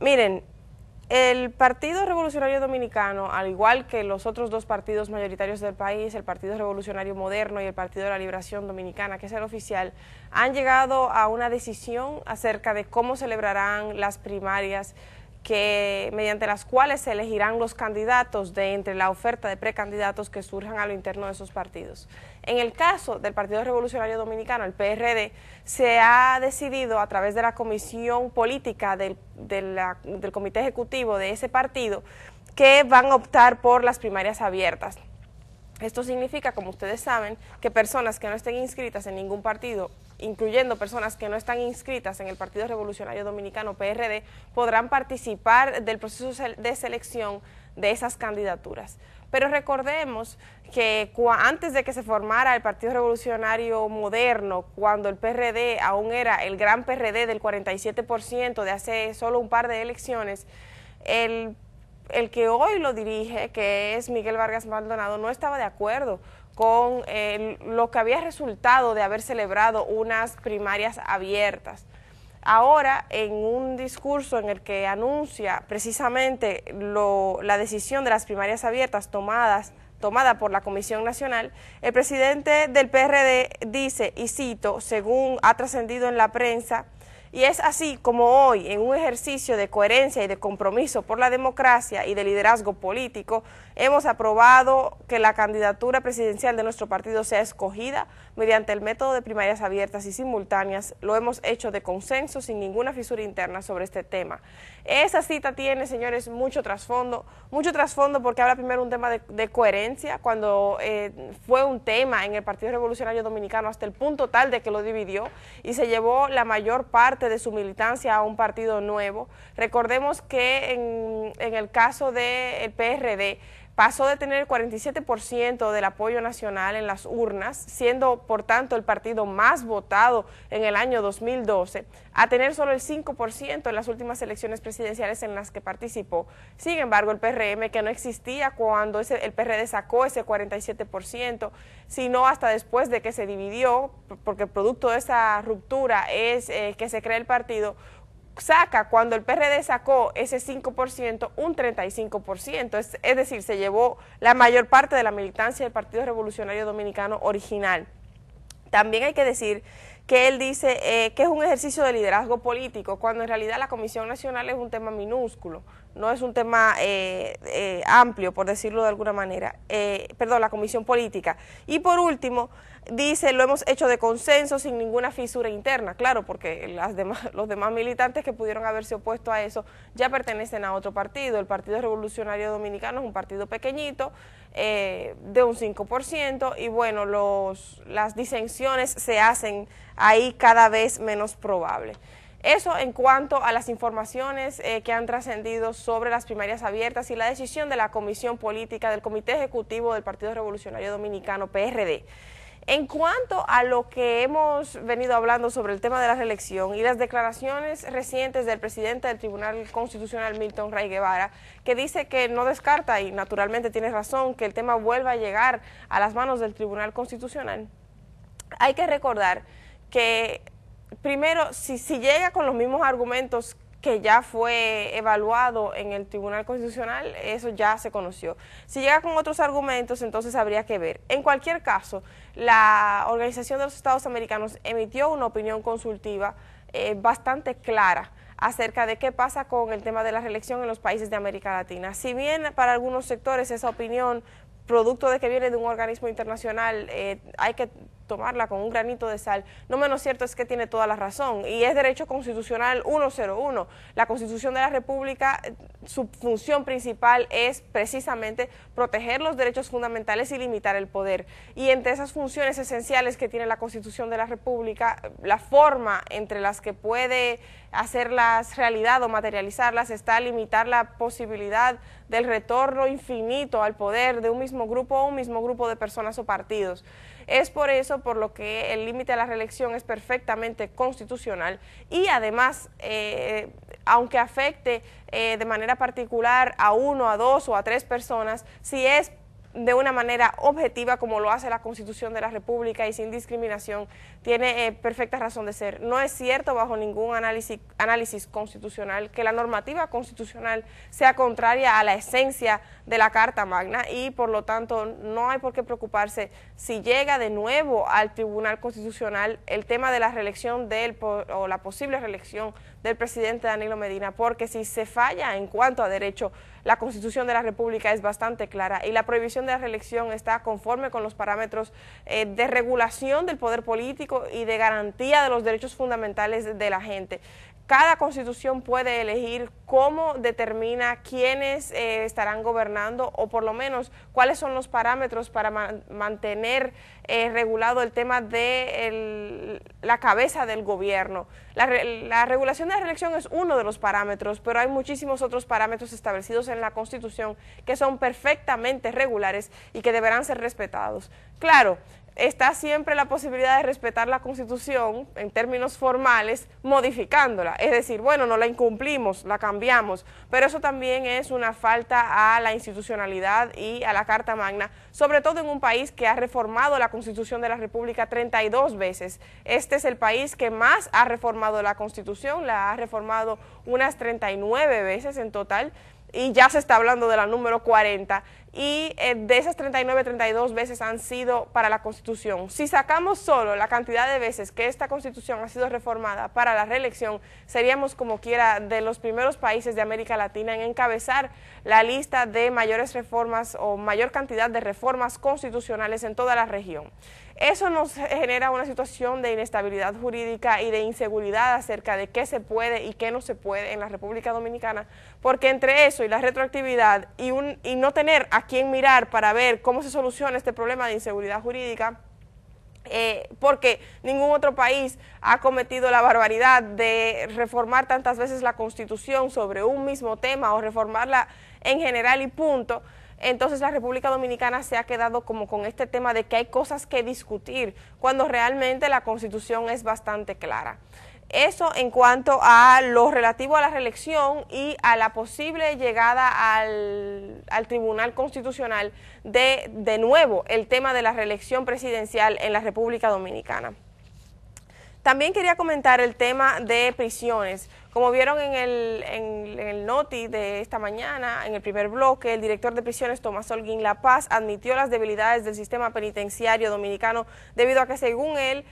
Miren, el Partido Revolucionario Dominicano, al igual que los otros dos partidos mayoritarios del país, el Partido Revolucionario Moderno y el Partido de la Liberación Dominicana, que es el oficial, han llegado a una decisión acerca de cómo celebrarán las primarias mediante las cuales se elegirán los candidatos de entre la oferta de precandidatos que surjan a lo interno de esos partidos. En el caso del Partido Revolucionario Dominicano, el PRD, se ha decidido a través de la comisión política del comité ejecutivo de ese partido que van a optar por las primarias abiertas. Esto significa, como ustedes saben, que personas que no estén inscritas en ningún partido, incluyendo personas que no están inscritas en el Partido Revolucionario Dominicano, PRD, podrán participar del proceso de selección de esas candidaturas. Pero recordemos que antes de que se formara el Partido Revolucionario Moderno, cuando el PRD aún era el gran PRD del 47% de hace solo un par de elecciones, el que hoy lo dirige, que es Miguel Vargas Maldonado, no estaba de acuerdo con lo que había resultado de haber celebrado unas primarias abiertas. Ahora, en un discurso en el que anuncia precisamente la decisión de las primarias abiertas tomada por la Comisión Nacional, el presidente del PRD dice, y cito, según ha trascendido en la prensa, y es así como hoy, en un ejercicio de coherencia y de compromiso por la democracia y de liderazgo político, hemos aprobado que la candidatura presidencial de nuestro partido sea escogida mediante el método de primarias abiertas y simultáneas. Lo hemos hecho de consenso, sin ninguna fisura interna sobre este tema. Esa cita tiene, señores, mucho trasfondo porque habla primero un tema de coherencia, cuando fue un tema en el Partido Revolucionario Dominicano hasta el punto tal de que lo dividió y se llevó la mayor parte de su militancia a un partido nuevo. Recordemos que en el caso del PRD, pasó de tener el 47% del apoyo nacional en las urnas, siendo por tanto el partido más votado en el año 2012, a tener solo el 5% en las últimas elecciones presidenciales en las que participó. Sin embargo, el PRM, que no existía cuando el PRD sacó ese 47%, sino hasta después de que se dividió, porque producto de esa ruptura es que se crea el partido, saca, cuando el PRD sacó ese 5%, un 35%, es decir, se llevó la mayor parte de la militancia del Partido Revolucionario Dominicano original. También hay que decir que él dice que es un ejercicio de liderazgo político, cuando en realidad la Comisión Nacional es un tema minúsculo, no es un tema amplio, por decirlo de alguna manera, la Comisión Política. Y por último, dice, lo hemos hecho de consenso, sin ninguna fisura interna, claro, porque los demás militantes que pudieron haberse opuesto a eso ya pertenecen a otro partido. El Partido Revolucionario Dominicano es un partido pequeñito, de un 5%, y bueno, las disensiones se hacen ahí cada vez menos probables. Eso en cuanto a las informaciones que han trascendido sobre las primarias abiertas y la decisión de la Comisión Política del Comité Ejecutivo del Partido Revolucionario Dominicano, PRD. En cuanto a lo que hemos venido hablando sobre el tema de la reelección y las declaraciones recientes del presidente del Tribunal Constitucional, Milton Ray Guevara, que dice que no descarta, y naturalmente tiene razón, que el tema vuelva a llegar a las manos del Tribunal Constitucional, hay que recordar que primero, si llega con los mismos argumentos que ya fue evaluado en el Tribunal Constitucional, eso ya se conoció. Si llega con otros argumentos, entonces habría que ver. En cualquier caso, la Organización de los Estados Americanos emitió una opinión consultiva bastante clara acerca de qué pasa con el tema de la reelección en los países de América Latina. Si bien para algunos sectores esa opinión, producto de que viene de un organismo internacional, hay que tomarla con un granito de sal, no menos cierto es que tiene toda la razón, y es derecho constitucional 101. La Constitución de la República, su función principal es precisamente proteger los derechos fundamentales y limitar el poder, y entre esas funciones esenciales que tiene la Constitución de la República, la forma entre las que puede hacerlas realidad o materializarlas está limitar la posibilidad del retorno infinito al poder de un mismo grupo o un mismo grupo de personas o partidos. Es por eso por lo que el límite a la reelección es perfectamente constitucional, y además, aunque afecte de manera particular a 1, a 2 o a 3 personas, si es de una manera objetiva como lo hace la Constitución de la República y sin discriminación, tiene perfecta razón de ser. No es cierto bajo ningún análisis constitucional que la normativa constitucional sea contraria a la esencia de la Carta Magna y por lo tanto no hay por qué preocuparse si llega de nuevo al Tribunal Constitucional el tema de la reelección o la posible reelección del presidente Danilo Medina, porque si se falla en cuanto a derecho, la Constitución de la República es bastante clara y la prohibición de la reelección está conforme con los parámetros de regulación del poder político y de garantía de los derechos fundamentales de la gente. Cada constitución puede elegir cómo determina quiénes estarán gobernando o por lo menos cuáles son los parámetros para mantener regulado el tema de la cabeza del gobierno. La regulación de la reelección es uno de los parámetros, pero hay muchísimos otros parámetros establecidos en la Constitución que son perfectamente regulares y que deberán ser respetados. Claro, está siempre la posibilidad de respetar la Constitución en términos formales modificándola, es decir, bueno, no la incumplimos, la cambiamos, pero eso también es una falta a la institucionalidad y a la Carta Magna, sobre todo en un país que ha reformado la Constitución de la República 32 veces. Este es el país que más ha reformado la Constitución, la ha reformado unas 39 veces en total, y ya se está hablando de la número 40, y de esas 39, 32 veces han sido para la Constitución. Si sacamos solo la cantidad de veces que esta Constitución ha sido reformada para la reelección, seríamos como quiera de los primeros países de América Latina en encabezar la lista de mayores reformas o mayor cantidad de reformas constitucionales en toda la región. Eso nos genera una situación de inestabilidad jurídica y de inseguridad acerca de qué se puede y qué no se puede en la República Dominicana, porque entre eso y la retroactividad y no tener a quién mirar para ver cómo se soluciona este problema de inseguridad jurídica, porque ningún otro país ha cometido la barbaridad de reformar tantas veces la Constitución sobre un mismo tema o reformarla en general y punto. Entonces la República Dominicana se ha quedado como con este tema de que hay cosas que discutir, cuando realmente la Constitución es bastante clara. Eso en cuanto a lo relativo a la reelección y a la posible llegada al Tribunal Constitucional de nuevo el tema de la reelección presidencial en la República Dominicana. También quería comentar el tema de prisiones. Como vieron en el noti de esta mañana, en el primer bloque, el director de prisiones, Tomás Holguín La Paz, admitió las debilidades del sistema penitenciario dominicano debido a que, según él,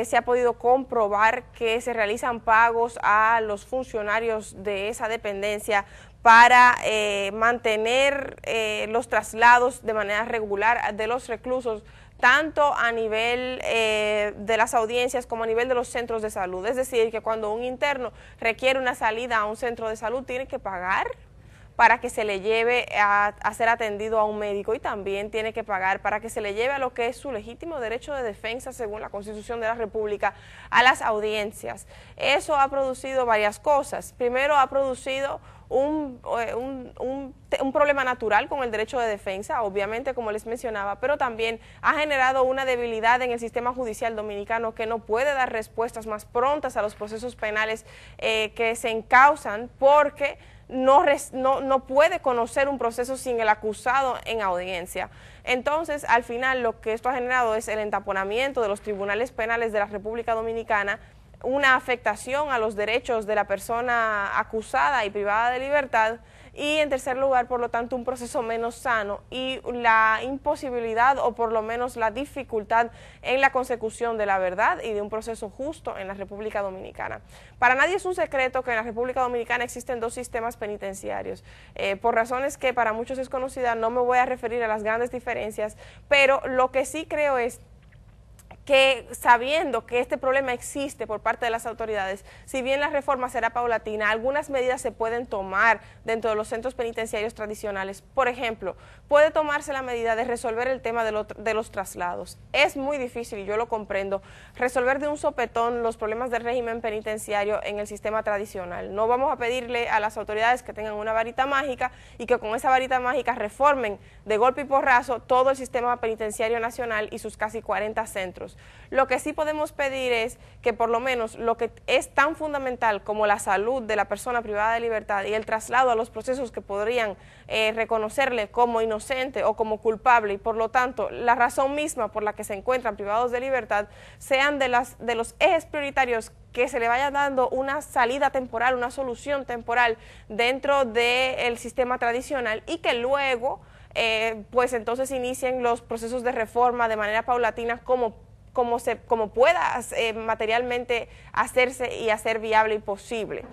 se ha podido comprobar que se realizan pagos a los funcionarios de esa dependencia para mantener los traslados de manera regular de los reclusos, tanto a nivel de las audiencias como a nivel de los centros de salud. Es decir, que cuando un interno requiere una salida a un centro de salud, tiene que pagar para que se le lleve a ser atendido a un médico y también tiene que pagar para que se le lleve a lo que es su legítimo derecho de defensa según la Constitución de la República a las audiencias. Eso ha producido varias cosas. Primero, ha producido un problema natural con el derecho de defensa, obviamente, como les mencionaba, pero también ha generado una debilidad en el sistema judicial dominicano que no puede dar respuestas más prontas a los procesos penales que se encausan porque no puede conocer un proceso sin el acusado en audiencia. Entonces, al final, lo que esto ha generado es el entaponamiento de los tribunales penales de la República Dominicana, una afectación a los derechos de la persona acusada y privada de libertad y, en tercer lugar, por lo tanto, un proceso menos sano y la imposibilidad o por lo menos la dificultad en la consecución de la verdad y de un proceso justo en la República Dominicana. Para nadie es un secreto que en la República Dominicana existen dos sistemas penitenciarios. Por razones que para muchos es conocida, no me voy a referir a las grandes diferencias, pero lo que sí creo es que, sabiendo que este problema existe por parte de las autoridades, si bien la reforma será paulatina, algunas medidas se pueden tomar dentro de los centros penitenciarios tradicionales. Por ejemplo, puede tomarse la medida de resolver el tema de los traslados. Es muy difícil, y yo lo comprendo, resolver de un sopetón los problemas del régimen penitenciario en el sistema tradicional. No vamos a pedirle a las autoridades que tengan una varita mágica y que con esa varita mágica reformen de golpe y porrazo todo el sistema penitenciario nacional y sus casi 40 centros. Lo que sí podemos pedir es que por lo menos lo que es tan fundamental como la salud de la persona privada de libertad y el traslado a los procesos que podrían reconocerle como inocente o como culpable y por lo tanto la razón misma por la que se encuentran privados de libertad sean de los ejes prioritarios, que se le vaya dando una salida temporal, una solución temporal dentro del sistema tradicional y que luego pues entonces inicien los procesos de reforma de manera paulatina como pueda materialmente hacerse y hacer viable y posible.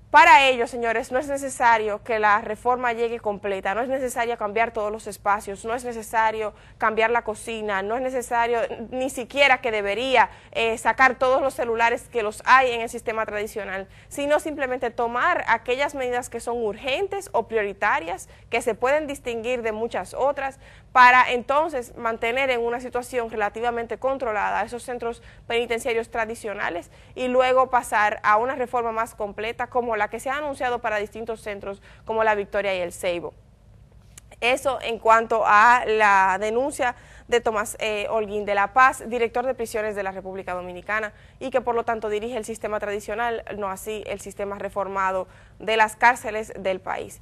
Para ello, señores, no es necesario que la reforma llegue completa, no es necesario cambiar todos los espacios, no es necesario cambiar la cocina, no es necesario ni siquiera que debería sacar todos los celulares que los hay en el sistema tradicional, sino simplemente tomar aquellas medidas que son urgentes o prioritarias, que se pueden distinguir de muchas otras, para entonces mantener en una situación relativamente controlada esos centros penitenciarios tradicionales y luego pasar a una reforma más completa como la que se ha anunciado para distintos centros como La Victoria y El Ceibo. Eso en cuanto a la denuncia de Tomás Holguín de la Paz, director de prisiones de la República Dominicana y que por lo tanto dirige el sistema tradicional, no así el sistema reformado de las cárceles del país.